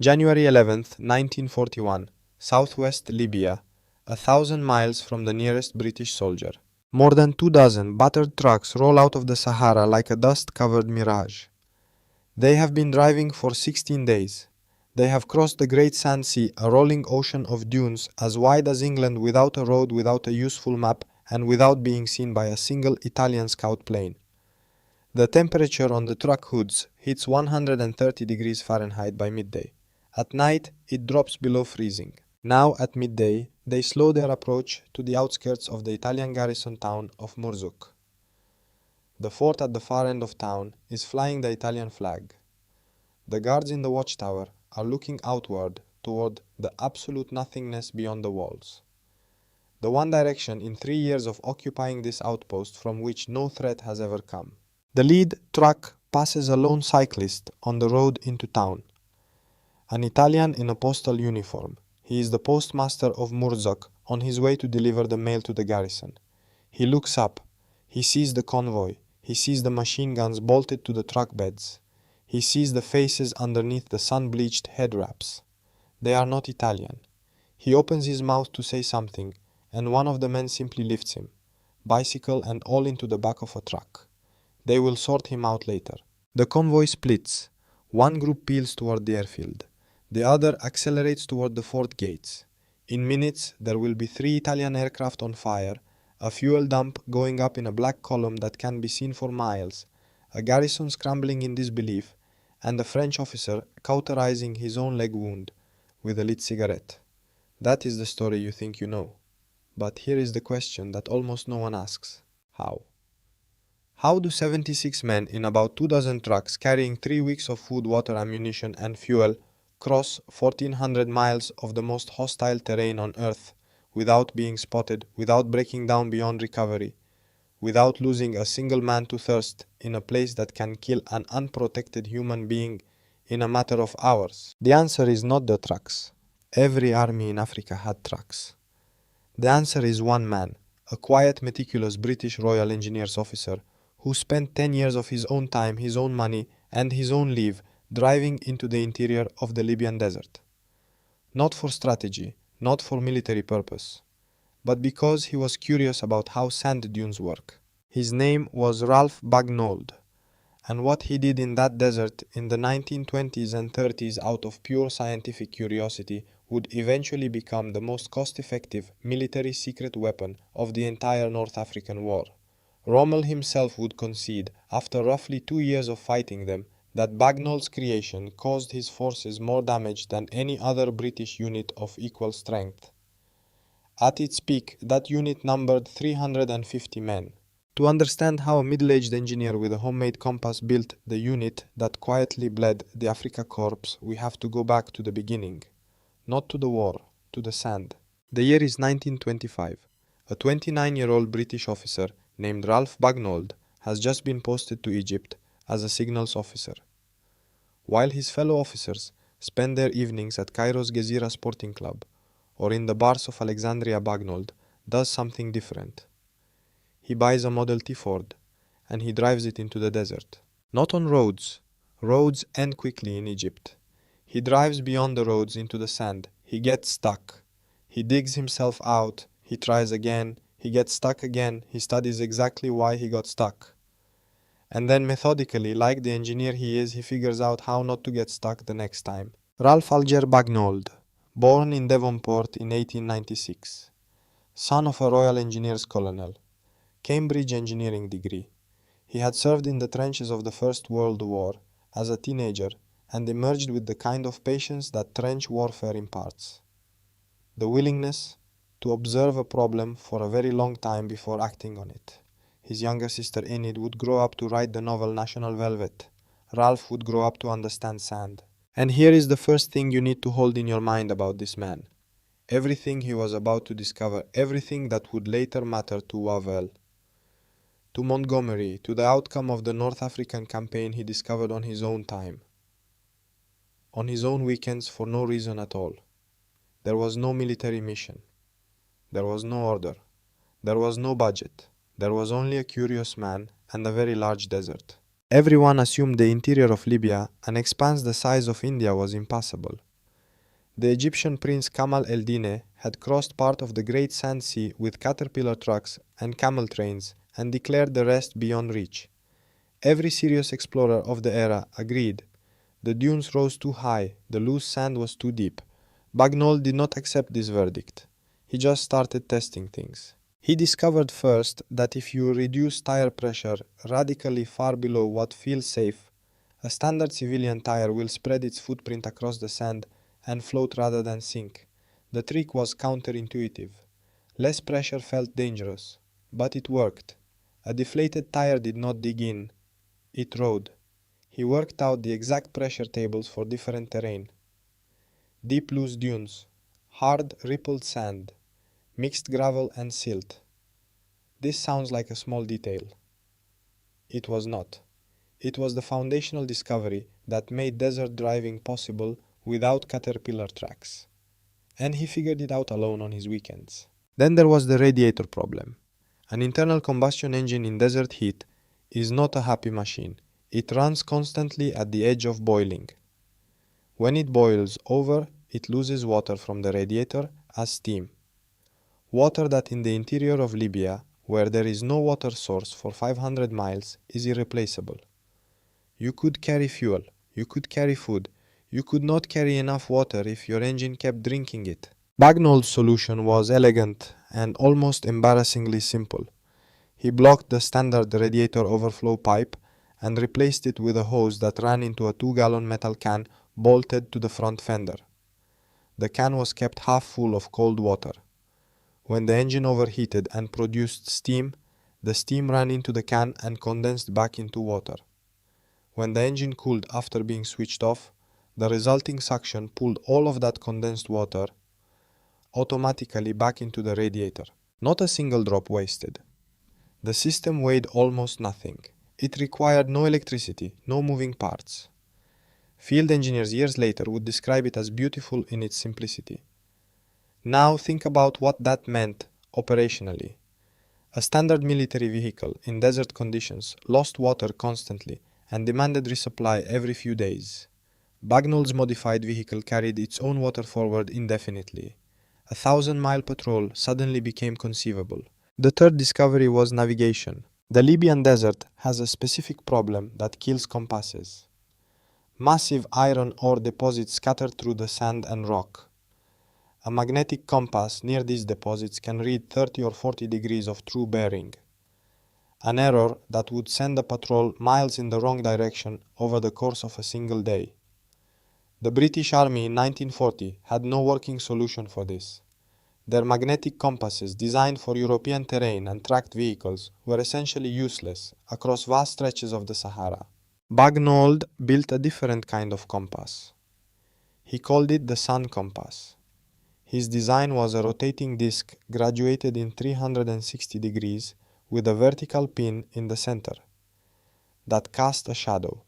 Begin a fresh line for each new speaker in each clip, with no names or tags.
January 11th, 1941, southwest Libya, 1,000 miles from the nearest British soldier. More than 2 dozen battered trucks roll out of the Sahara like a dust-covered mirage. They have been driving for 16 days. They have crossed the Great Sand Sea, a rolling ocean of dunes as wide as England, without a road, without a useful map, and without being seen by a single Italian scout plane. The temperature on the truck hoods hits 130 degrees Fahrenheit by midday. At night, it drops below freezing. Now, at midday, they slow their approach to the outskirts of the Italian garrison town of Murzuk. The fort at the far end of town is flying the Italian flag. The guards in the watchtower are looking outward toward the absolute nothingness beyond the walls. The one direction in 3 years of occupying this outpost from which no threat has ever come. The lead truck passes a lone cyclist on the road into town. An Italian in a postal uniform. He is the postmaster of Murzuk on his way to deliver the mail to the garrison. He looks up. He sees the convoy. He sees the machine guns bolted to the truck beds. He sees the faces underneath the sun-bleached head wraps. They are not Italian. He opens his mouth to say something, and one of the men simply lifts him, bicycle and all, into the back of a truck. They will sort him out later. The convoy splits. One group peels toward the airfield. The other accelerates toward the fort gates. In minutes, there will be 3 Italian aircraft on fire, a fuel dump going up in a black column that can be seen for miles, a garrison scrambling in disbelief, and a French officer cauterizing his own leg wound with a lit cigarette. That is the story you think you know. But here is the question that almost no one asks. How? How do 76 men in about 2 dozen trucks carrying 3 weeks of food, water, ammunition, and fuel cross 1,400 miles of the most hostile terrain on Earth without being spotted, without breaking down beyond recovery, without losing a single man to thirst in a place that can kill an unprotected human being in a matter of hours? The answer is not the trucks. Every army in Africa had trucks. The answer is one man, a quiet, meticulous British Royal Engineers officer who spent 10 years of his own time, his own money, and his own leave driving into the interior of the Libyan desert. Not for strategy, not for military purpose, but because he was curious about how sand dunes work. His name was Ralph Bagnold, and what he did in that desert in the 1920s and 30s out of pure scientific curiosity would eventually become the most cost-effective military secret weapon of the entire North African War. Rommel himself would concede, after roughly 2 years of fighting them, that Bagnold's creation caused his forces more damage than any other British unit of equal strength. At its peak, that unit numbered 350 men. To understand how a middle-aged engineer with a homemade compass built the unit that quietly bled the Afrika Corps, we have to go back to the beginning. Not to the war, to the sand. The year is 1925. A 29-year-old British officer named Ralph Bagnold has just been posted to Egypt as a signals officer. While his fellow officers spend their evenings at Cairo's Gezira Sporting Club or in the bars of Alexandria, Bagnold does something different. He buys a Model T Ford and he drives it into the desert. Not on roads. Roads end quickly in Egypt. He drives beyond the roads into the sand. He gets stuck. He digs himself out. He tries again. He gets stuck again. He studies exactly why he got stuck. And then methodically, like the engineer he is, he figures out how not to get stuck the next time. Ralph Alger Bagnold, born in Devonport in 1896. Son of a Royal Engineers colonel. Cambridge engineering degree. He had served in the trenches of the First World War as a teenager and emerged with the kind of patience that trench warfare imparts. The willingness to observe a problem for a very long time before acting on it. His younger sister Enid would grow up to write the novel National Velvet. Ralph would grow up to understand sand. And here is the first thing you need to hold in your mind about this man. Everything he was about to discover, everything that would later matter to Wavell. To Montgomery, to the outcome of the North African campaign he discovered on his own time. On his own weekends for no reason at all. There was no military mission. There was no order. There was no budget. There was only a curious man and a very large desert. Everyone assumed the interior of Libya, an expanse the size of India, was impassable. The Egyptian prince Kamal el-Dine had crossed part of the Great Sand Sea with caterpillar trucks and camel trains and declared the rest beyond reach. Every serious explorer of the era agreed. The dunes rose too high, the loose sand was too deep. Bagnold did not accept this verdict. He just started testing things. He discovered first that if you reduce tire pressure radically far below what feels safe, a standard civilian tire will spread its footprint across the sand and float rather than sink. The trick was counterintuitive. Less pressure felt dangerous, but it worked. A deflated tire did not dig in, it rode. He worked out the exact pressure tables for different terrain. Deep loose dunes, hard rippled sand, mixed gravel and silt. This sounds like a small detail. It was not. It was the foundational discovery that made desert driving possible without caterpillar tracks. And he figured it out alone on his weekends. Then there was the radiator problem. An internal combustion engine in desert heat is not a happy machine. It runs constantly at the edge of boiling. When it boils over, it loses water from the radiator as steam. Water that in the interior of Libya, where there is no water source for 500 miles, is irreplaceable. You could carry fuel, you could carry food, you could not carry enough water if your engine kept drinking it. Bagnold's solution was elegant and almost embarrassingly simple. He blocked the standard radiator overflow pipe and replaced it with a hose that ran into a 2-gallon metal can bolted to the front fender. The can was kept half full of cold water. When the engine overheated and produced steam, the steam ran into the can and condensed back into water. When the engine cooled after being switched off, the resulting suction pulled all of that condensed water automatically back into the radiator. Not a single drop wasted. The system weighed almost nothing. It required no electricity, no moving parts. Field engineers years later would describe it as beautiful in its simplicity. Now think about what that meant operationally. A standard military vehicle in desert conditions lost water constantly and demanded resupply every few days. Bagnold's modified vehicle carried its own water forward indefinitely. A 1,000-mile patrol suddenly became conceivable. The third discovery was navigation. The Libyan desert has a specific problem that kills compasses. Massive iron ore deposits scattered through the sand and rock. A magnetic compass near these deposits can read 30 or 40 degrees of true bearing. An error that would send a patrol miles in the wrong direction over the course of a single day. The British Army in 1940 had no working solution for this. Their magnetic compasses, designed for European terrain and tracked vehicles, were essentially useless across vast stretches of the Sahara. Bagnold built a different kind of compass. He called it the sun compass. His design was a rotating disc graduated in 360 degrees with a vertical pin in the center that cast a shadow.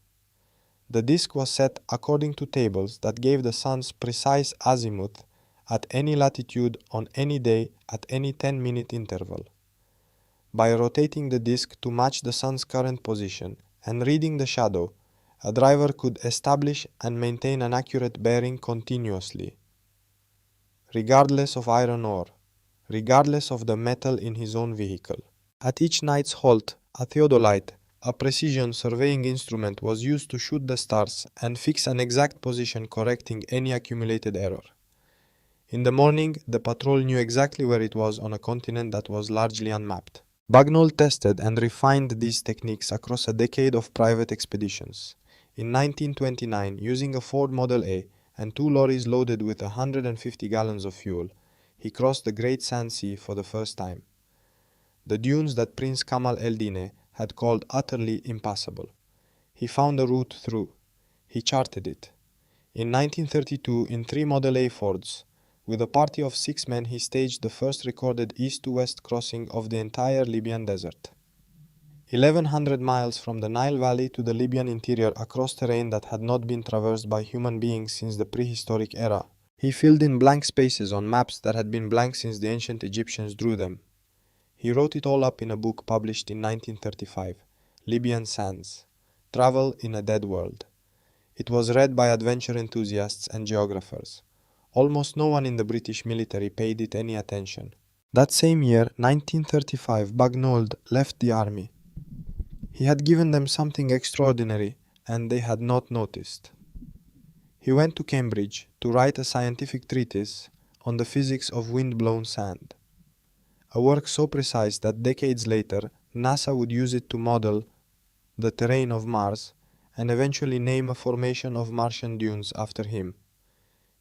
The disc was set according to tables that gave the sun's precise azimuth at any latitude on any day at any 10-minute interval. By rotating the disc to match the sun's current position and reading the shadow, a driver could establish and maintain an accurate bearing continuously, regardless of iron ore, regardless of the metal in his own vehicle. At each night's halt, a theodolite, a precision surveying instrument, was used to shoot the stars and fix an exact position, correcting any accumulated error. In the morning, the patrol knew exactly where it was on a continent that was largely unmapped. Bagnold tested and refined these techniques across a decade of private expeditions. In 1929, using a Ford Model A and 2 lorries loaded with 150 gallons of fuel, he crossed the Great Sand Sea for the first time. The dunes that Prince Kamal el-Dine had called utterly impassable. He found a route through. He charted it. In 1932, in 3 Model A Fords, with a party of 6 men, he staged the first recorded east-to-west crossing of the entire Libyan desert. 1,100 miles from the Nile Valley to the Libyan interior across terrain that had not been traversed by human beings since the prehistoric era. He filled in blank spaces on maps that had been blank since the ancient Egyptians drew them. He wrote it all up in a book published in 1935, Libyan Sands, Travel in a Dead World. It was read by adventure enthusiasts and geographers. Almost no one in the British military paid it any attention. That same year, 1935, Bagnold left the army. He had given them something extraordinary, and they had not noticed. He went to Cambridge to write a scientific treatise on the physics of wind-blown sand, a work so precise that decades later NASA would use it to model the terrain of Mars and eventually name a formation of Martian dunes after him.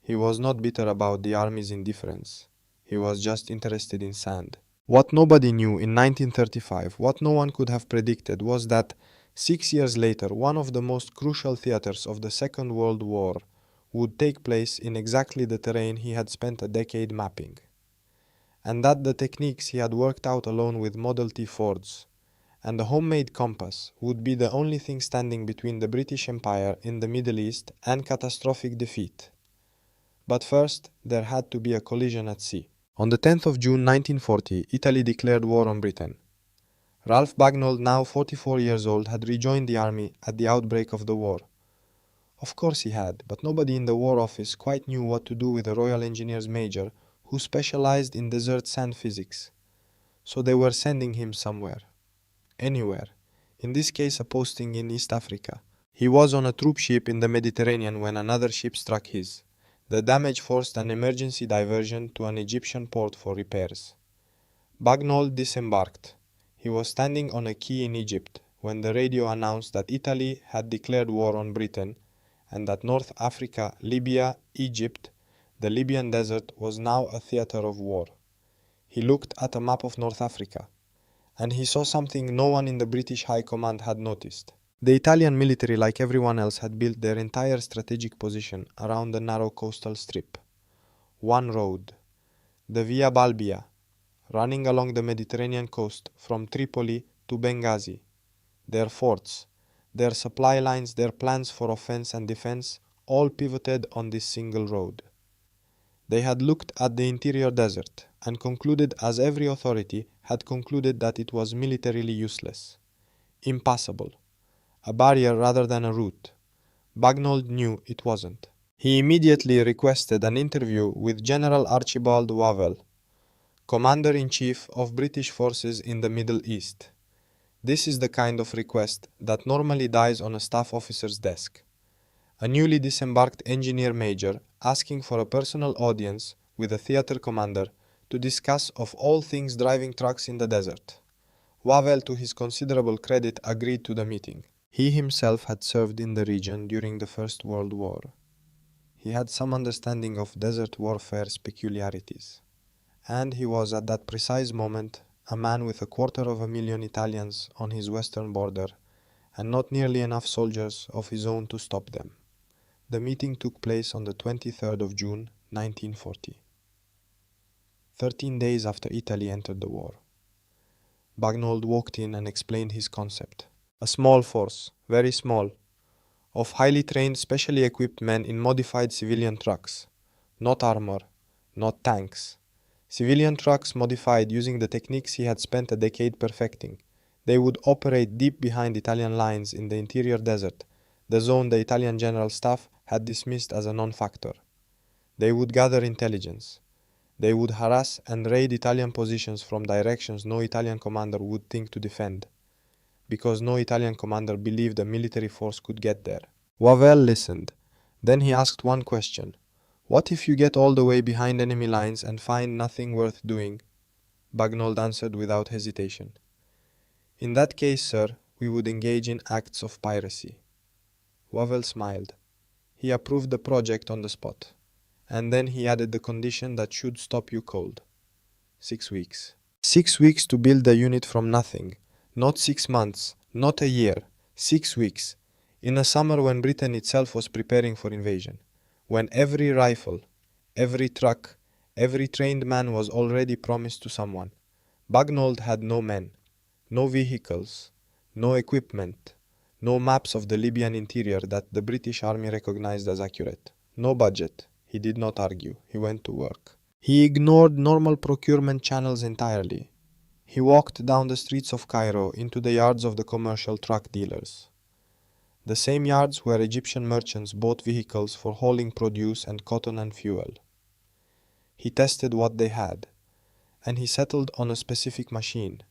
He was not bitter about the army's indifference. He was just interested in sand. What nobody knew in 1935, what no one could have predicted, was that 6 years later, one of the most crucial theaters of the Second World War would take place in exactly the terrain he had spent a decade mapping, and that the techniques he had worked out alone with Model T Fords and the homemade compass would be the only thing standing between the British Empire in the Middle East and catastrophic defeat. But first, there had to be a collision at sea. On the 10th of June 1940, Italy declared war on Britain. Ralph Bagnold, now 44 years old, had rejoined the army at the outbreak of the war. Of course he had, but nobody in the War Office quite knew what to do with a Royal Engineers Major who specialized in desert sand physics. So they were sending him somewhere. Anywhere. In this case, a posting in East Africa. He was on a troop ship in the Mediterranean when another ship struck his. The damage forced an emergency diversion to an Egyptian port for repairs. Bagnold disembarked. He was standing on a quay in Egypt when the radio announced that Italy had declared war on Britain and that North Africa, Libya, Egypt, the Libyan desert was now a theater of war. He looked at a map of North Africa, and he saw something no one in the British High Command had noticed. The Italian military, like everyone else, had built their entire strategic position around the narrow coastal strip. One road, the Via Balbia, running along the Mediterranean coast from Tripoli to Benghazi. Their forts, their supply lines, their plans for offense and defense, all pivoted on this single road. They had looked at the interior desert and concluded, as every authority had concluded, that it was militarily useless. Impassable. A barrier rather than a route. Bagnold knew it wasn't. He immediately requested an interview with General Archibald Wavell, Commander-in-Chief of British forces in the Middle East. This is the kind of request that normally dies on a staff officer's desk. A newly disembarked engineer major asking for a personal audience with a theater commander to discuss of all things driving trucks in the desert. Wavell, to his considerable credit, agreed to the meeting. He himself had served in the region during the First World War. He had some understanding of desert warfare's peculiarities. And he was at that precise moment a man with 250,000 Italians on his western border and not nearly enough soldiers of his own to stop them. The meeting took place on the 23rd of June, 1940. 13 days after Italy entered the war. Bagnold walked in and explained his concept. A small force, very small, of highly trained, specially equipped men in modified civilian trucks. Not armor, not tanks. Civilian trucks modified using the techniques he had spent a decade perfecting. They would operate deep behind Italian lines in the interior desert, the zone the Italian General Staff had dismissed as a non-factor. They would gather intelligence. They would harass and raid Italian positions from directions no Italian commander would think to defend, because no Italian commander believed a military force could get there. Wavell listened. Then he asked one question. What if you get all the way behind enemy lines and find nothing worth doing? Bagnold answered without hesitation. In that case, sir, we would engage in acts of piracy. Wavell smiled. He approved the project on the spot. And then he added the condition that should stop you cold. 6 weeks. 6 weeks to build a unit from nothing. Not 6 months, not a year. 6 weeks. In a summer when Britain itself was preparing for invasion. When every rifle, every truck, every trained man was already promised to someone. Bagnold had no men, no vehicles, no equipment, no maps of the Libyan interior that the British Army recognized as accurate. No budget. He did not argue. He went to work. He ignored normal procurement channels entirely. He walked down the streets of Cairo into the yards of the commercial truck dealers. The same yards where Egyptian merchants bought vehicles for hauling produce and cotton and fuel. He tested what they had, and he settled on a specific machine.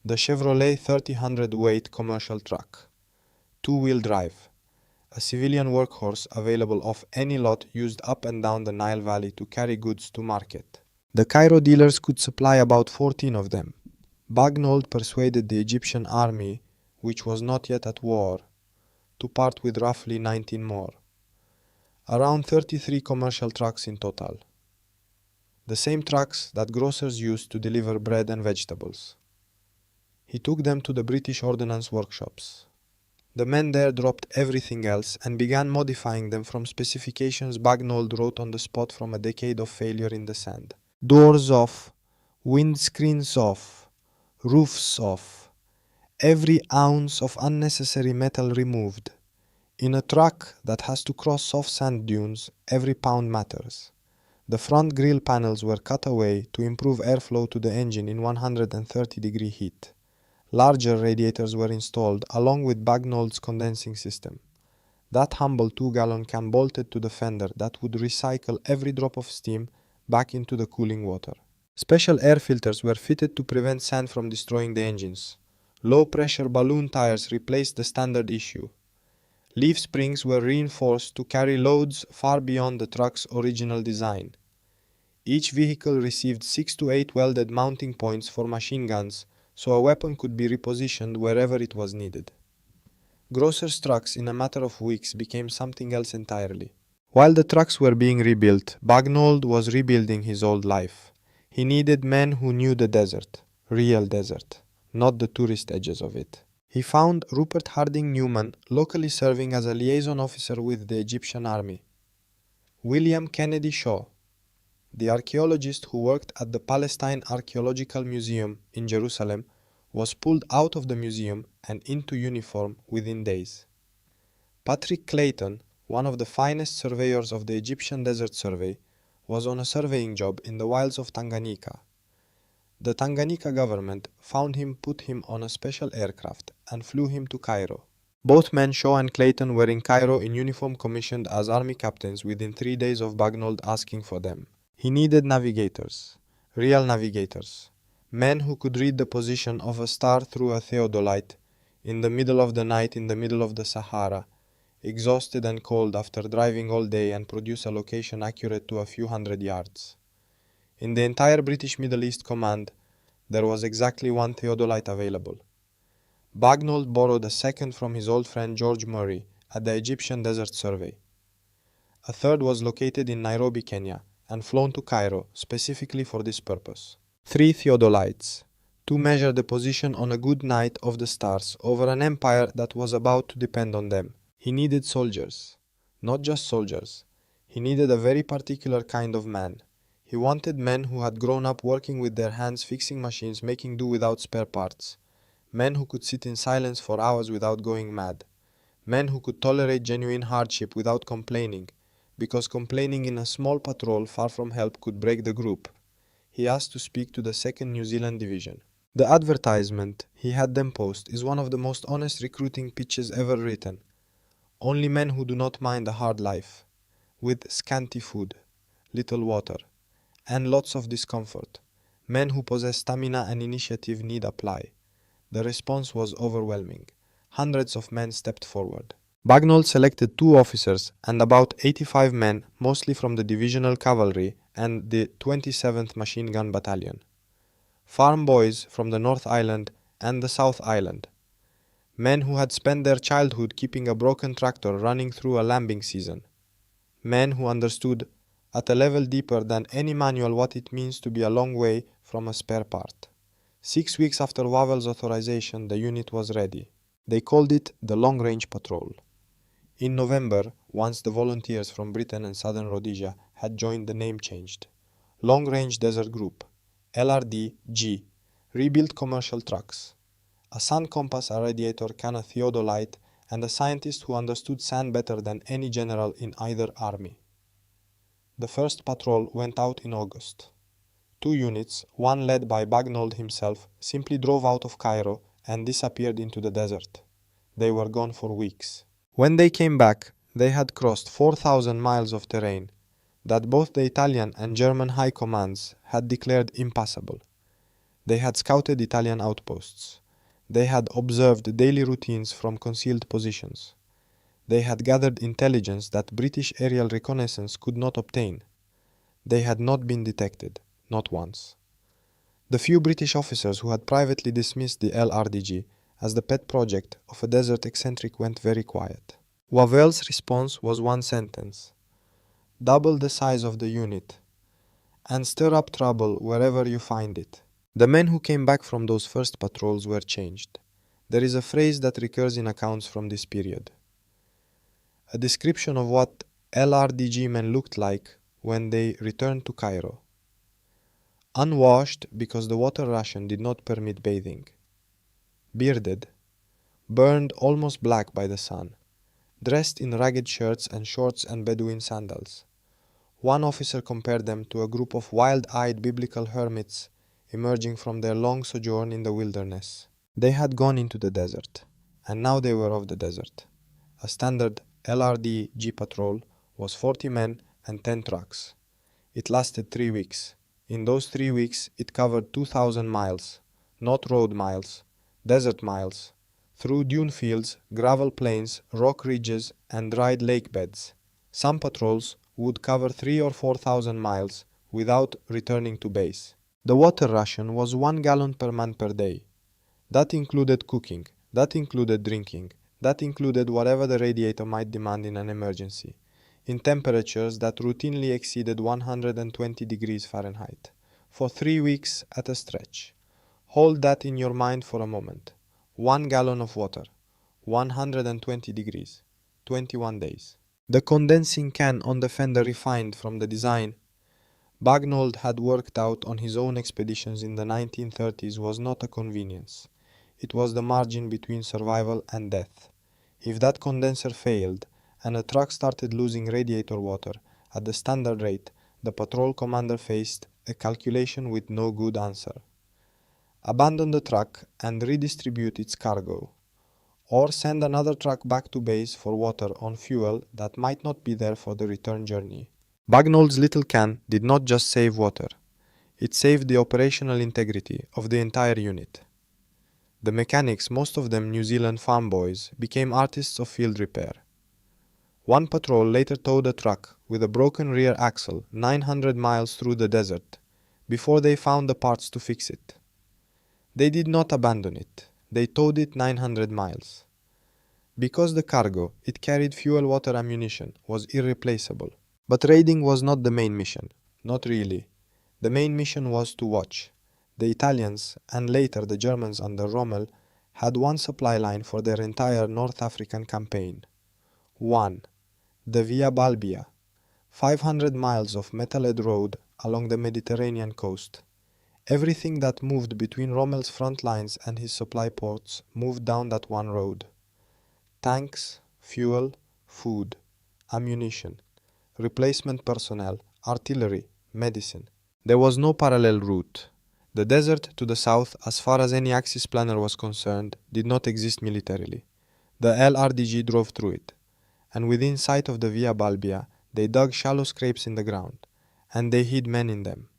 The Chevrolet 3000 weight commercial truck, two-wheel drive, a civilian workhorse available off any lot used up and down the Nile Valley to carry goods to market. The Cairo dealers could supply about 14 of them. Bagnold persuaded the Egyptian army, which was not yet at war, to part with roughly 19 more. Around 33 commercial trucks in total. The same trucks that grocers used to deliver bread and vegetables. He took them to the British ordnance workshops. The men there dropped everything else and began modifying them from specifications Bagnold wrote on the spot from a decade of failure in the sand. Doors off, windscreens off, roofs off, every ounce of unnecessary metal removed. In a truck that has to cross soft sand dunes, every pound matters. The front grille panels were cut away to improve airflow to the engine in 130-degree heat. Larger radiators were installed along with Bagnold's condensing system. That humble 2-gallon can bolted to the fender that would recycle every drop of steam back into the cooling water. Special air filters were fitted to prevent sand from destroying the engines. Low-pressure balloon tires replaced the standard issue. Leaf springs were reinforced to carry loads far beyond the truck's original design. Each vehicle received 6 to 8 welded mounting points for machine guns, so a weapon could be repositioned wherever it was needed. Grocers' trucks in a matter of weeks became something else entirely. While the trucks were being rebuilt, Bagnold was rebuilding his old life. He needed men who knew the desert, real desert, not the tourist edges of it. He found Rupert Harding Newman locally serving as a liaison officer with the Egyptian army. William Kennedy Shaw, the archaeologist who worked at the Palestine Archaeological Museum in Jerusalem, was pulled out of the museum and into uniform within days. Patrick Clayton, one of the finest surveyors of the Egyptian Desert Survey, was on a surveying job in the wilds of Tanganyika. The Tanganyika government found him, put him on a special aircraft, and flew him to Cairo. Both men, Shaw and Clayton, were in Cairo in uniform, commissioned as army captains within 3 days of Bagnold asking for them. He needed navigators, real navigators, men who could read the position of a star through a theodolite, in the middle of the night in the middle of the Sahara, exhausted and cold after driving all day, and produce a location accurate to a few hundred yards. In the entire British Middle East Command, there was exactly one theodolite available. Bagnold borrowed a second from his old friend George Murray at the Egyptian Desert Survey. A third was located in Nairobi, Kenya, and flown to Cairo specifically for this purpose. 3 theodolites, to measure the position on a good night of the stars over an empire that was about to depend on them. He needed soldiers. Not just soldiers. He needed a very particular kind of man. He wanted men who had grown up working with their hands fixing machines, making do without spare parts. Men who could sit in silence for hours without going mad. Men who could tolerate genuine hardship without complaining, because complaining in a small patrol far from help could break the group. He asked to speak to the 2nd New Zealand Division. The advertisement he had them post is one of the most honest recruiting pitches ever written. Only men who do not mind a hard life, with scanty food, little water, and lots of discomfort. Men who possess stamina and initiative need apply. The response was overwhelming. Hundreds of men stepped forward. Bagnold selected 2 officers and about 85 men, mostly from the Divisional Cavalry and the 27th Machine Gun Battalion. Farm boys from the North Island and the South Island. Men who had spent their childhood keeping a broken tractor running through a lambing season. Men who understood at a level deeper than any manual what it means to be a long way from a spare part. 6 weeks after Wavell's authorization, the unit was ready. They called it the Long Range Patrol. In November, once the volunteers from Britain and Southern Rhodesia had joined, the name changed. Long Range Desert Group, LRDG, rebuilt commercial trucks. A sun compass, a radiator can, a theodolite, and a scientist who understood sand better than any general in either army. The first patrol went out in August. 2 units, one led by Bagnold himself, simply drove out of Cairo and disappeared into the desert. They were gone for weeks. When they came back, they had crossed 4,000 miles of terrain. that both the Italian and German high commands had declared impassable. They had scouted Italian outposts. They had observed daily routines from concealed positions. They had gathered intelligence that British aerial reconnaissance could not obtain. They had not been detected, not once. The few British officers who had privately dismissed the LRDG as the pet project of a desert eccentric went very quiet. Wavell's response was one sentence: double the size of the unit, and stir up trouble wherever you find it. The men who came back from those first patrols were changed. There is a phrase that recurs in accounts from this period. A description of what LRDG men looked like when they returned to Cairo. Unwashed because the water ration did not permit bathing. Bearded, burned almost black by the sun, dressed in ragged shirts and shorts and Bedouin sandals. One officer compared them to a group of wild-eyed biblical hermits emerging from their long sojourn in the wilderness. They had gone into the desert, and now they were of the desert. A standard LRDG patrol was 40 men and 10 trucks. It lasted 3 weeks. In those 3 weeks, it covered 2,000 miles, not road miles, desert miles, through dune fields, gravel plains, rock ridges, and dried lake beds. Some patrols would cover 3,000 or 4,000 miles without returning to base. The water ration was 1 gallon per man per day. That included cooking, that included drinking, that included whatever the radiator might demand in an emergency, in temperatures that routinely exceeded 120 degrees Fahrenheit, for 3 weeks at a stretch. Hold that in your mind for a moment. 1 gallon of water, 120 degrees, 21 days. The condensing can on the fender refined from the design Bagnold had worked out on his own expeditions in the 1930s was not a convenience. It was the margin between survival and death. If that condenser failed, and a truck started losing radiator water at the standard rate, the patrol commander faced a calculation with no good answer. Abandon the truck and redistribute its cargo, or send another truck back to base for water on fuel that might not be there for the return journey. Bagnold's little can did not just save water, it saved the operational integrity of the entire unit. The mechanics, most of them New Zealand farm boys, became artists of field repair. One patrol later towed a truck with a broken rear axle 900 miles through the desert before they found the parts to fix it. They did not abandon it, they towed it 900 miles. Because the cargo it carried fuel, water, ammunition was irreplaceable. But raiding was not the main mission, not really. The main mission was to watch. The Italians, and later the Germans under Rommel, had one supply line for their entire North African campaign. 1. The Via Balbia, 500 miles of metal-led road along the Mediterranean coast. Everything that moved between Rommel's front lines and his supply ports moved down that one road. Tanks, fuel, food, ammunition, replacement personnel, artillery, medicine. There was no parallel route. The desert to the south, as far as any Axis planner was concerned, did not exist militarily. The LRDG drove through it, and within sight of the Via Balbia, they dug shallow scrapes in the ground, and they hid men in them,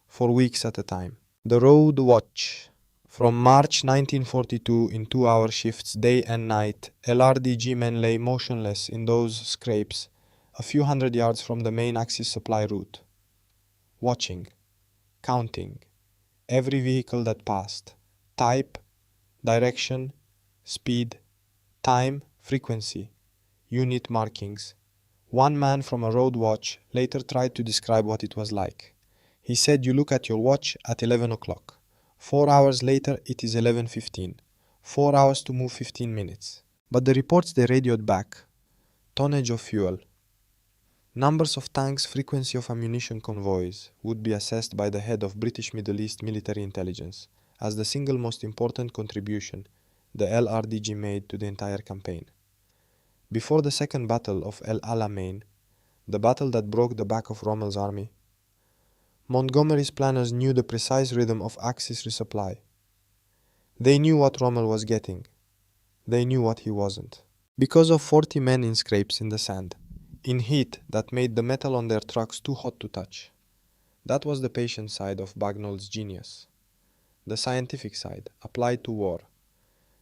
for weeks at a time. The road watch. From March 1942, in 2-hour shifts, day and night, LRDG men lay motionless in those scrapes, a few hundred yards from the main Axis supply route. Watching, counting, every vehicle that passed, type, direction, speed, time, frequency, unit markings. One man from a road watch later tried to describe what it was like. He said, you look at your watch at 11 o'clock. 4 hours later it is 11:15. 4 hours to move 15 minutes. But the reports they radioed back, tonnage of fuel, numbers of tanks, frequency of ammunition convoys would be assessed by the head of British Middle East military intelligence as the single most important contribution the LRDG made to the entire campaign. Before the Second Battle of El Alamein, the battle that broke the back of Rommel's army, Montgomery's planners knew the precise rhythm of Axis resupply. They knew what Rommel was getting. They knew what he wasn't. Because of 40 men in scrapes in the sand, in heat that made the metal on their trucks too hot to touch. That was the patient side of Bagnold's genius. The scientific side, applied to war.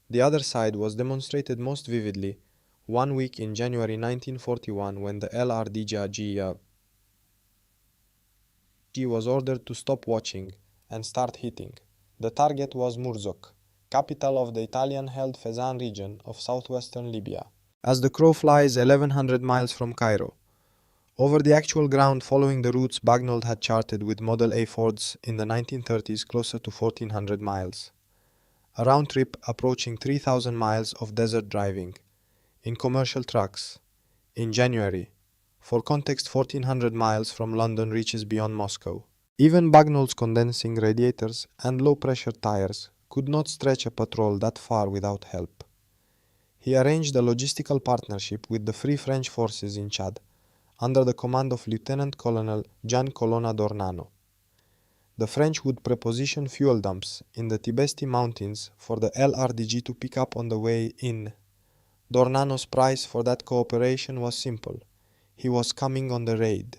The other side was demonstrated most vividly 1 week in January 1941 when the LRDG was ordered to stop watching and start hitting. The target was Murzuk, capital of the Italian-held Fezzan region of southwestern Libya. As the crow flies 1100 miles from Cairo, over the actual ground following the routes Bagnold had charted with Model A Fords in the 1930s closer to 1400 miles. A round trip approaching 3000 miles of desert driving, in commercial trucks, in January. For context, 1400 miles from London reaches beyond Moscow. Even Bagnold's condensing radiators and low-pressure tires could not stretch a patrol that far without help. He arranged a logistical partnership with the Free French forces in Chad, under the command of Lieutenant Colonel Gian Colonna d'Ornano. The French would preposition fuel dumps in the Tibesti Mountains for the LRDG to pick up on the way in. D'Ornano's price for that cooperation was simple. He was coming on the raid,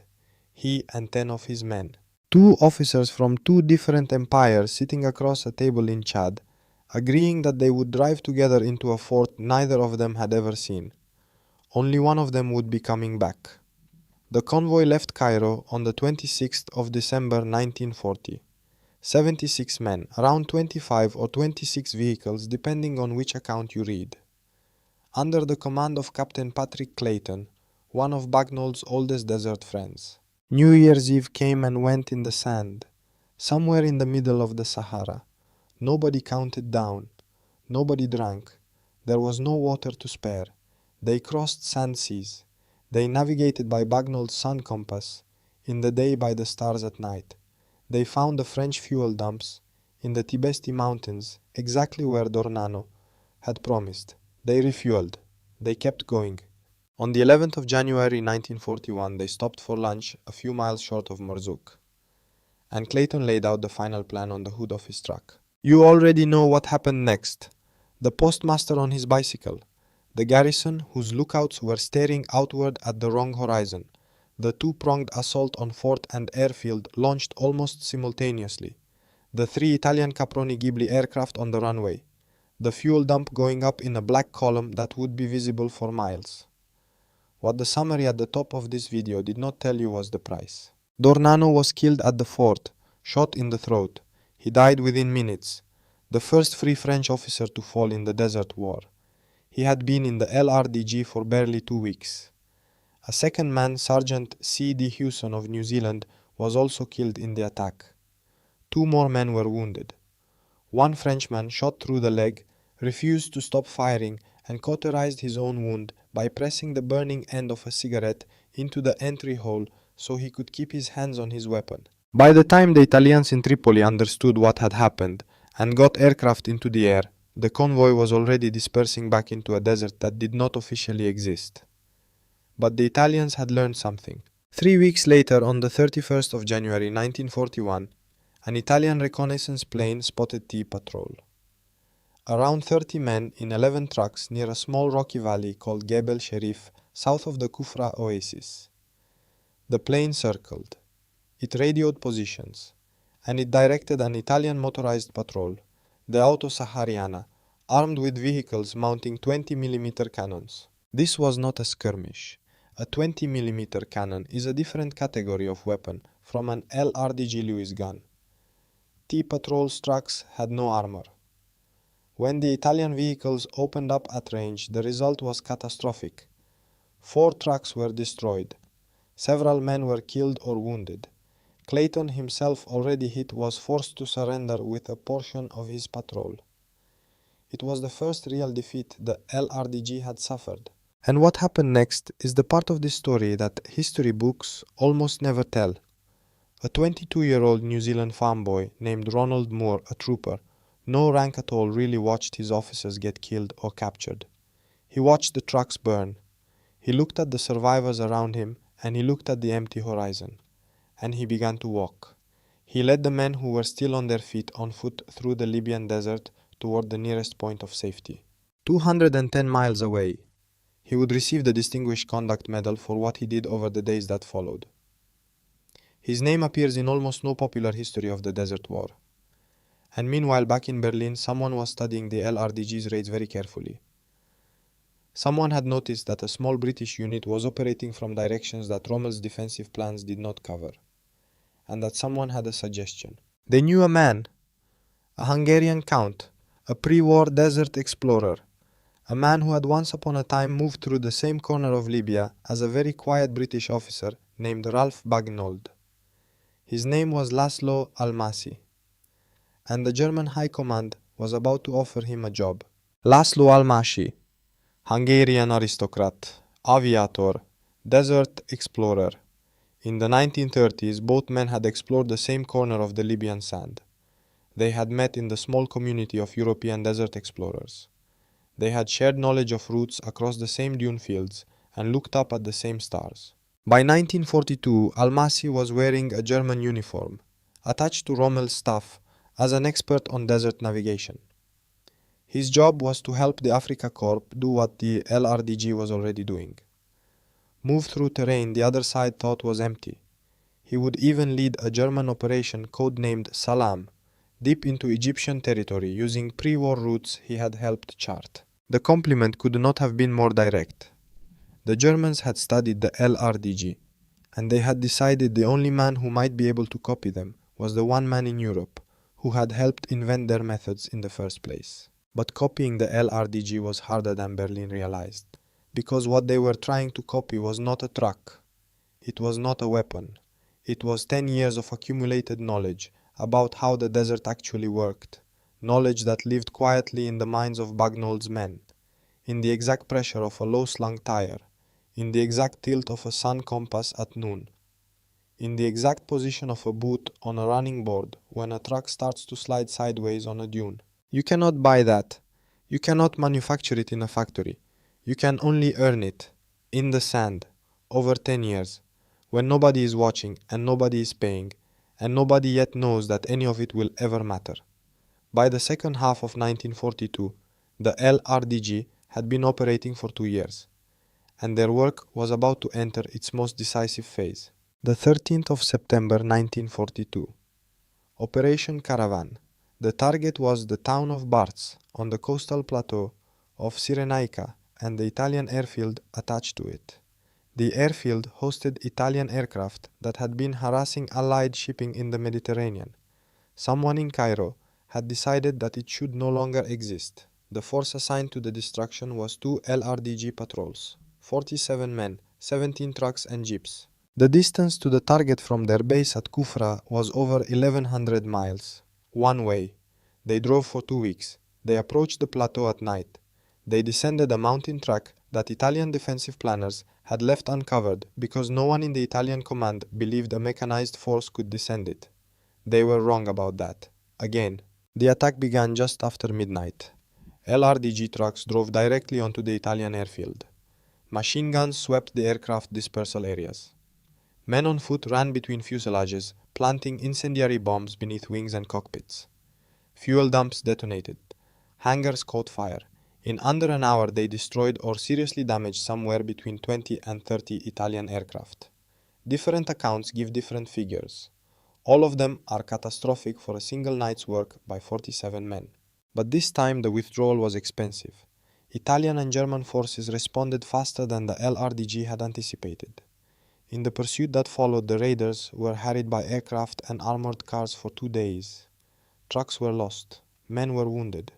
he and 10 of his men. 2 officers from 2 different empires sitting across a table in Chad, agreeing that they would drive together into a fort neither of them had ever seen. Only one of them would be coming back. The convoy left Cairo on the 26th of December 1940. 76 men, around 25 or 26 vehicles depending on which account you read. Under the command of Captain Patrick Clayton, one of Bagnold's oldest desert friends. New Year's Eve came and went in the sand, somewhere in the middle of the Sahara. Nobody counted down. Nobody drank. There was no water to spare. They crossed sand seas. They navigated by Bagnold's sun compass, in the day by the stars at night. They found the French fuel dumps in the Tibesti Mountains, exactly where d'Ornano had promised. They refueled. They kept going. On the 11th of January 1941, they stopped for lunch a few miles short of Murzuk. And Clayton laid out the final plan on the hood of his truck. You already know what happened next. The postmaster on his bicycle. The garrison, whose lookouts were staring outward at the wrong horizon. The 2-pronged assault on fort and airfield launched almost simultaneously. The 3 Italian Caproni Ghibli aircraft on the runway. The fuel dump going up in a black column that would be visible for miles. What the summary at the top of this video did not tell you was the price. D'Ornano was killed at the fort, shot in the throat. He died within minutes. The first Free French officer to fall in the Desert War. He had been in the LRDG for barely 2 weeks. A second man, Sergeant C.D. Hewson of New Zealand, was also killed in the attack. 2 more men were wounded. One Frenchman, shot through the leg, refused to stop firing and cauterized his own wound by pressing the burning end of a cigarette into the entry hole so he could keep his hands on his weapon. By the time the Italians in Tripoli understood what had happened and got aircraft into the air, the convoy was already dispersing back into a desert that did not officially exist. But the Italians had learned something. 3 weeks later, on the 31st of January 1941, an Italian reconnaissance plane spotted T Patrol. Around 30 men in 11 trucks near a small rocky valley called Gebel Sherif, south of the Kufra oasis. The plane circled. It radioed positions, and it directed an Italian motorized patrol, the Auto Sahariana, armed with vehicles mounting 20mm cannons. This was not a skirmish. A 20mm cannon is a different category of weapon from an LRDG Lewis gun. T Patrol's trucks had no armor. When the Italian vehicles opened up at range, the result was catastrophic. 4 trucks were destroyed. Several men were killed or wounded. Clayton, himself already hit, was forced to surrender with a portion of his patrol. It was the first real defeat the LRDG had suffered. And what happened next is the part of this story that history books almost never tell. A 22-year-old New Zealand farm boy named Ronald Moore, a trooper, no rank at all, really watched his officers get killed or captured. He watched the trucks burn. He looked at the survivors around him, and he looked at the empty horizon. And he began to walk. He led the men who were still on their feet on foot through the Libyan desert toward the nearest point of safety. 210 miles away. He would receive the Distinguished Conduct Medal for what he did over the days that followed. His name appears in almost no popular history of the Desert War. And meanwhile, back in Berlin, someone was studying the LRDG's raids very carefully. Someone had noticed that a small British unit was operating from directions that Rommel's defensive plans did not cover, and that someone had a suggestion. They knew a man, a Hungarian count, a pre-war desert explorer, a man who had once upon a time moved through the same corner of Libya as a very quiet British officer named Ralph Bagnold. His name was Laszlo Almasi, and the German High Command was about to offer him a job. Laszlo Almasi, Hungarian aristocrat, aviator, desert explorer. In the 1930s, both men had explored the same corner of the Libyan sand. They had met in the small community of European desert explorers. They had shared knowledge of routes across the same dune fields and looked up at the same stars. By 1942, Almasi was wearing a German uniform, attached to Rommel's staff as an expert on desert navigation. His job was to help the Africa Corps do what the LRDG was already doing. Move through terrain the other side thought was empty. He would even lead a German operation codenamed Salam, deep into Egyptian territory using pre-war routes he had helped chart. The compliment could not have been more direct. The Germans had studied the LRDG, and they had decided the only man who might be able to copy them was the one man in Europe who had helped invent their methods in the first place. But copying the LRDG was harder than Berlin realized, because what they were trying to copy was not a truck. It was not a weapon. It was 10 years of accumulated knowledge about how the desert actually worked, knowledge that lived quietly in the minds of Bagnold's men, in the exact pressure of a low-slung tire, in the exact tilt of a sun compass at noon, in the exact position of a boot on a running board when a truck starts to slide sideways on a dune. You cannot buy that. You cannot manufacture it in a factory. You can only earn it, in the sand, over 10 years, when nobody is watching and nobody is paying, and nobody yet knows that any of it will ever matter. By the second half of 1942, the LRDG had been operating for 2 years, and their work was about to enter its most decisive phase. The 13th of September 1942. Operation Caravan. The target was the town of Barts on the coastal plateau of Cyrenaica and the Italian airfield attached to it. The airfield hosted Italian aircraft that had been harassing Allied shipping in the Mediterranean. Someone in Cairo had decided that it should no longer exist. The force assigned to the destruction was 2 LRDG patrols, 47 men, 17 trucks and jeeps. The distance to the target from their base at Kufra was over 1100 miles. One way. They drove for 2 weeks. They approached the plateau at night. They descended a mountain track that Italian defensive planners had left uncovered because no one in the Italian command believed a mechanized force could descend it. They were wrong about that. Again. The attack began just after midnight. LRDG trucks drove directly onto the Italian airfield. Machine guns swept the aircraft dispersal areas. Men on foot ran between fuselages, planting incendiary bombs beneath wings and cockpits. Fuel dumps detonated. Hangars caught fire. In under an hour they destroyed or seriously damaged somewhere between 20 and 30 Italian aircraft. Different accounts give different figures. All of them are catastrophic for a single night's work by 47 men. But this time the withdrawal was expensive. Italian and German forces responded faster than the LRDG had anticipated. In the pursuit that followed, the raiders were harried by aircraft and armored cars for 2 days. Trucks were lost. Men were wounded.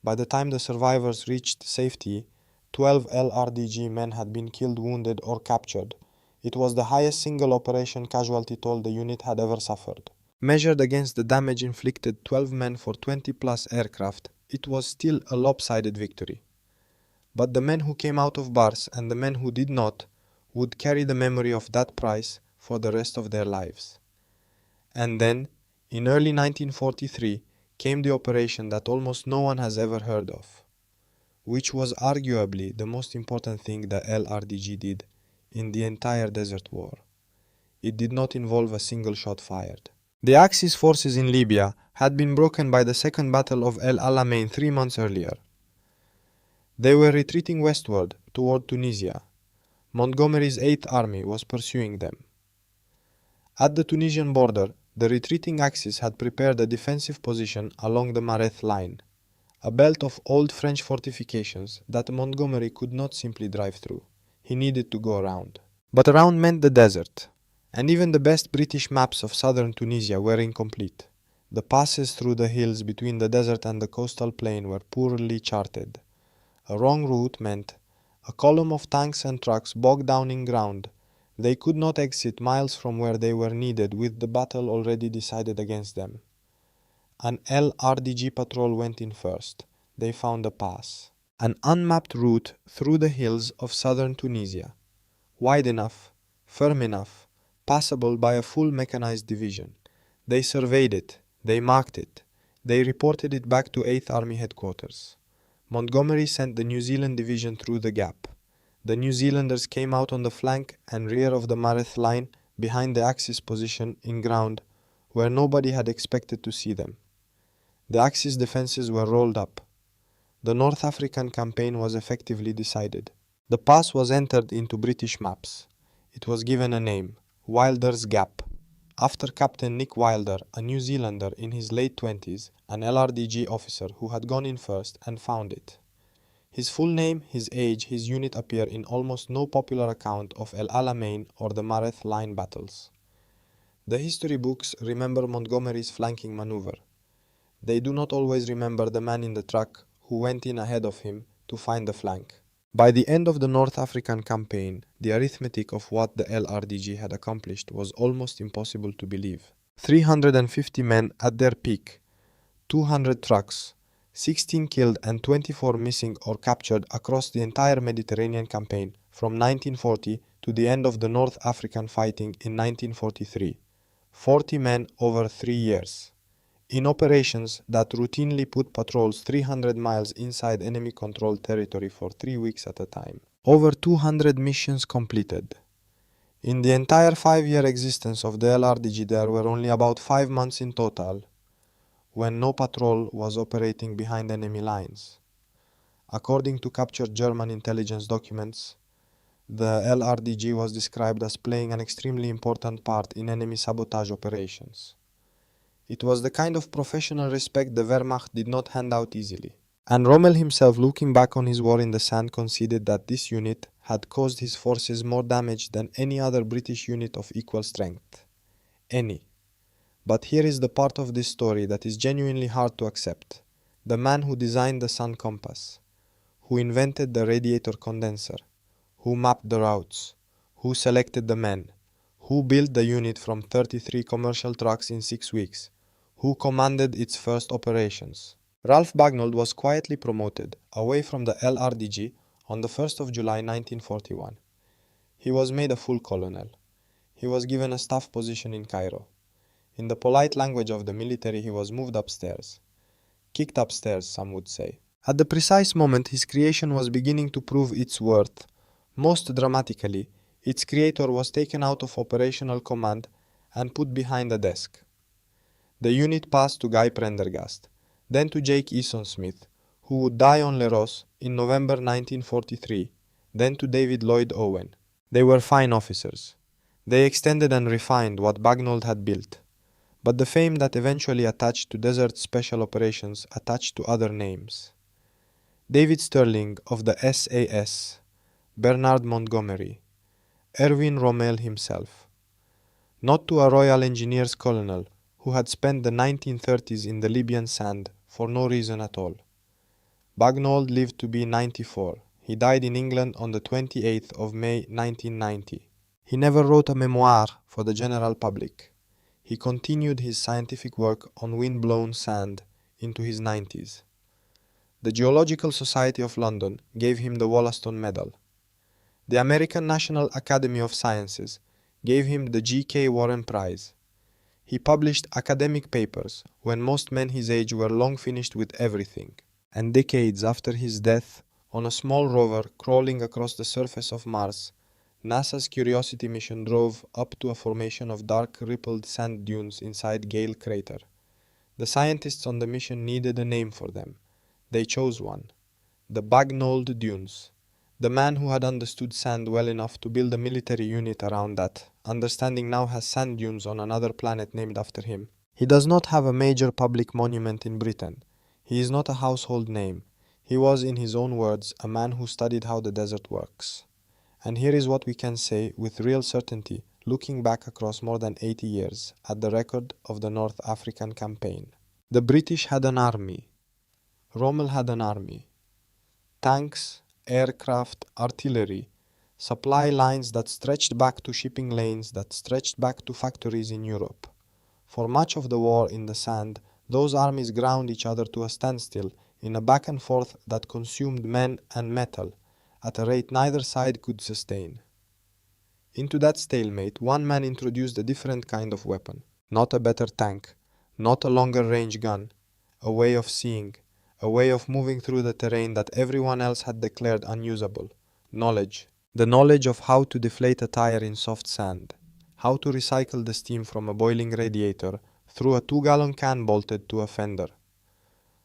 By the time the survivors reached safety, 12 LRDG men had been killed, wounded, or captured. It was the highest single operation casualty toll the unit had ever suffered. Measured against the damage inflicted 12 men for 20-plus aircraft, it was still a lopsided victory. But the men who came out of bars and the men who did not would carry the memory of that price for the rest of their lives. And then, in early 1943, came the operation that almost no one has ever heard of, which was arguably the most important thing the LRDG did in the entire Desert War. It did not involve a single shot fired. The Axis forces in Libya had been broken by the Second Battle of El Alamein 3 months earlier. They were retreating westward toward Tunisia. Montgomery's Eighth Army was pursuing them. At the Tunisian border, the retreating Axis had prepared a defensive position along the Mareth line, a belt of old French fortifications that Montgomery could not simply drive through. He needed to go around. But around meant the desert, and even the best British maps of southern Tunisia were incomplete. The passes through the hills between the desert and the coastal plain were poorly charted. A wrong route meant a column of tanks and trucks bogged down in ground. They could not exit miles from where they were needed with the battle already decided against them. An LRDG patrol went in first. They found a pass. An unmapped route through the hills of southern Tunisia. Wide enough, firm enough, passable by a full mechanized division. They surveyed it. They marked it. They reported it back to 8th Army headquarters. Montgomery sent the New Zealand division through the gap. The New Zealanders came out on the flank and rear of the Mareth line behind the Axis position in ground where nobody had expected to see them. The Axis defenses were rolled up. The North African campaign was effectively decided. The pass was entered into British maps. It was given a name, Wilder's Gap, after Captain Nick Wilder, a New Zealander in his late 20s, an LRDG officer who had gone in first and found it. His full name, his age, his unit appear in almost no popular account of El Alamein or the Mareth line battles. The history books remember Montgomery's flanking maneuver. They do not always remember the man in the truck who went in ahead of him to find the flank. By the end of the North African campaign, the arithmetic of what the LRDG had accomplished was almost impossible to believe. 350 men at their peak, 200 trucks, 16 killed and 24 missing or captured across the entire Mediterranean campaign from 1940 to the end of the North African fighting in 1943. 40 men over 3 years. In operations that routinely put patrols 300 miles inside enemy-controlled territory for 3 weeks at a time. Over 200 missions completed. In the entire 5-year existence of the LRDG there were only about 5 months in total when no patrol was operating behind enemy lines. According to captured German intelligence documents, the LRDG was described as playing an extremely important part in enemy sabotage operations. It was the kind of professional respect the Wehrmacht did not hand out easily. And Rommel himself, looking back on his war in the sand, conceded that this unit had caused his forces more damage than any other British unit of equal strength. Any. But here is the part of this story that is genuinely hard to accept. The man who designed the sun compass, who invented the radiator condenser, who mapped the routes, who selected the men, who built the unit from 33 commercial trucks in 6 weeks, who commanded its first operations. Ralph Bagnold was quietly promoted away from the LRDG on the 1st of July 1941. He was made a full colonel. He was given a staff position in Cairo. In the polite language of the military, he was moved upstairs. Kicked upstairs, some would say. At the precise moment his creation was beginning to prove its worth, most dramatically, its creator was taken out of operational command and put behind a desk. The unit passed to Guy Prendergast, then to Jake Eason-Smith, who would die on Leros in November 1943, then to David Lloyd Owen. They were fine officers. They extended and refined what Bagnold had built, but the fame that eventually attached to Desert Special Operations attached to other names. David Sterling of the SAS, Bernard Montgomery, Erwin Rommel himself. Not to a Royal Engineers colonel who had spent the 1930s in the Libyan sand for no reason at all. Bagnold lived to be 94. He died in England on the 28th of May 1990. He never wrote a memoir for the general public. He continued his scientific work on wind-blown sand into his 90s. The Geological Society of London gave him the Wollaston Medal. The American National Academy of Sciences gave him the G.K. Warren Prize. He published academic papers when most men his age were long finished with everything. And decades after his death, on a small rover crawling across the surface of Mars, NASA's Curiosity mission drove up to a formation of dark rippled sand dunes inside Gale Crater. The scientists on the mission needed a name for them. They chose one. The Bagnold Dunes. The man who had understood sand well enough to build a military unit around that, understanding now has sand dunes on another planet named after him. He does not have a major public monument in Britain. He is not a household name. He was, in his own words, a man who studied how the desert works. And here is what we can say with real certainty, looking back across more than 80 years at the record of the North African campaign. The British had an army. Rommel had an army. Tanks, aircraft, artillery, supply lines that stretched back to shipping lanes that stretched back to factories in Europe. For much of the war in the sand, those armies ground each other to a standstill in a back and forth that consumed men and metal at a rate neither side could sustain. Into that stalemate, one man introduced a different kind of weapon. Not a better tank, not a longer range gun, a way of seeing, a way of moving through the terrain that everyone else had declared unusable. Knowledge. The knowledge of how to deflate a tire in soft sand, how to recycle the steam from a boiling radiator through a 2-gallon can bolted to a fender,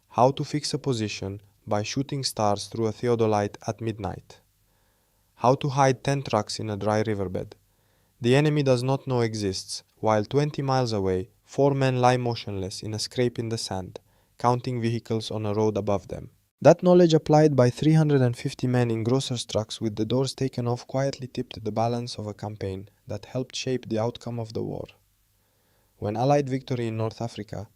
how to fix a position by shooting stars through a theodolite at midnight, how to hide 10 trucks in a dry riverbed. The enemy does not know exists, while 20 miles away, 4 men lie motionless in a scrape in the sand, counting vehicles on a road above them. That knowledge applied by 350 men in grocers' trucks with the doors taken off quietly tipped the balance of a campaign that helped shape the outcome of the war. When Allied victory in North Africa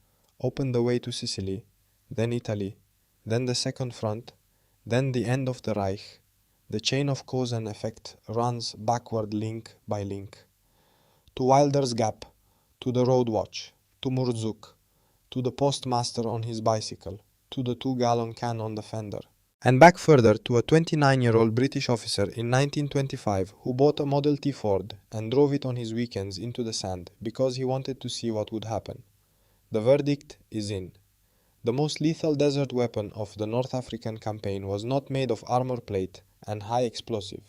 opened the way to Sicily, then Italy, then the Second Front, then the end of the Reich, the chain of cause and effect runs backward link by link. To Wilder's Gap, to the Road Watch, to Murzuk, to the postmaster on his bicycle, to the 2-gallon can on the fender. And back further to a 29-year-old British officer in 1925 who bought a Model T Ford and drove it on his weekends into the sand because he wanted to see what would happen. The verdict is in. The most lethal desert weapon of the North African campaign was not made of armor plate and high explosive.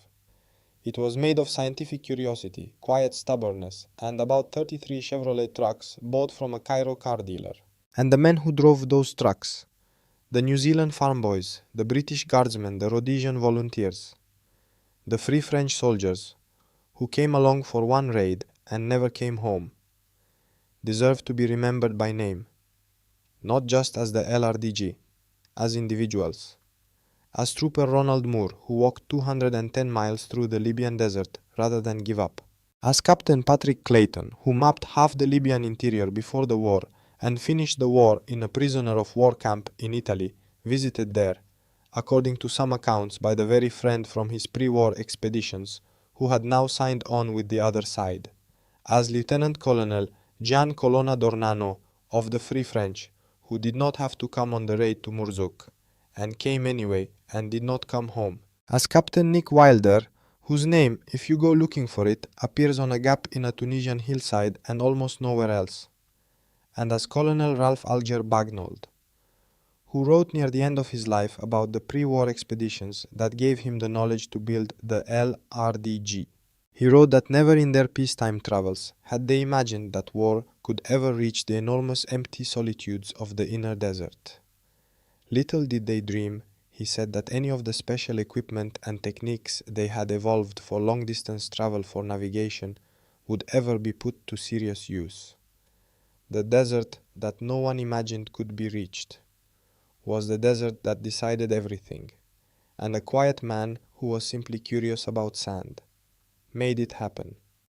It was made of scientific curiosity, quiet stubbornness, and about 33 Chevrolet trucks bought from a Cairo car dealer. And the men who drove those trucks, the New Zealand farm boys, the British guardsmen, the Rhodesian volunteers, the Free French soldiers, who came along for one raid and never came home, deserve to be remembered by name, not just as the LRDG, as individuals. As Trooper Ronald Moore, who walked 210 miles through the Libyan desert rather than give up. As Captain Patrick Clayton, who mapped half the Libyan interior before the war and finished the war in a prisoner of war camp in Italy, visited there, according to some accounts by the very friend from his pre-war expeditions, who had now signed on with the other side. As Lieutenant Colonel Gian Colonna Dornano of the Free French, who did not have to come on the raid to Murzuk, and came anyway and did not come home. As Captain Nick Wilder, whose name, if you go looking for it, appears on a gap in a Tunisian hillside and almost nowhere else. And as Colonel Ralph Bagnold, who wrote near the end of his life about the pre-war expeditions that gave him the knowledge to build the LRDG. He wrote that never in their peacetime travels had they imagined that war could ever reach the enormous empty solitudes of the inner desert. Little did they dream, he said, that any of the special equipment and techniques they had evolved for long-distance travel for navigation would ever be put to serious use. The desert that no one imagined could be reached was the desert that decided everything, and a quiet man who was simply curious about sand made it happen.